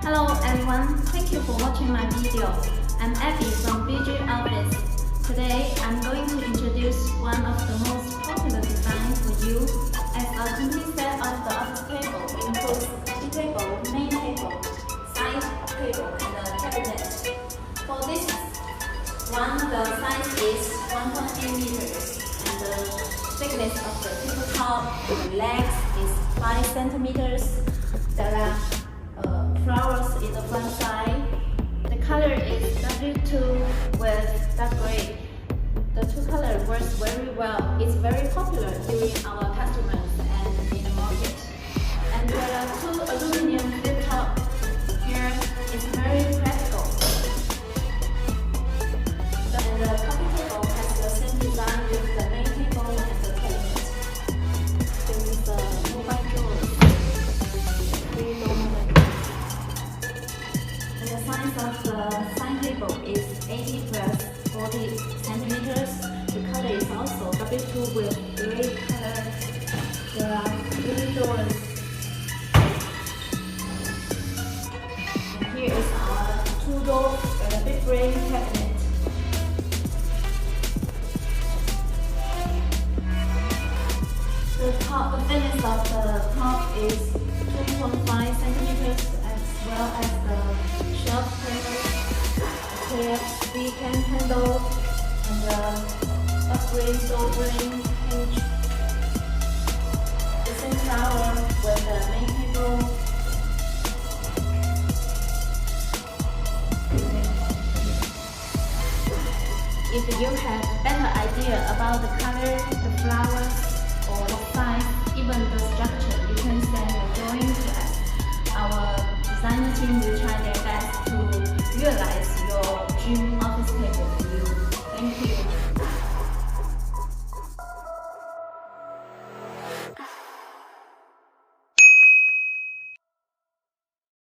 Hello everyone, thank you for watching my video. I'm Abby from BG Office. Today I'm going to introduce one of the most popular designs for you. As a complete set of the office table, it includes tea table, main table, side table, and a cabinet. For this one, the size is 1.8 meters, and the thickness of the tabletop and legs is 5 centimeters. There are flowers in the front side. The color is W2 with dark gray. The two colors works very well. It's very popular during our customers and in the market. And there are two aluminum flip top. Here it's very practical. And the coffee table has the same design with the main table and the cabinet. There is the mobile drawer. The size of the side table is 80 plus 40 centimeters. The color is also W2 with gray color. There are 3 doors. And here is our 2 doors and a big gray cabinet. The thickness of the top is 2.5 centimeters, as well as the shelf panel, clear speaker handle, and the upgrade door frame hinge. The same flower with the main table. If you have better idea about the color, the flowers, or the size, even the structure, you can send your drawing to us. Our designer team will try their best to realize your dream office table for you. Thank you.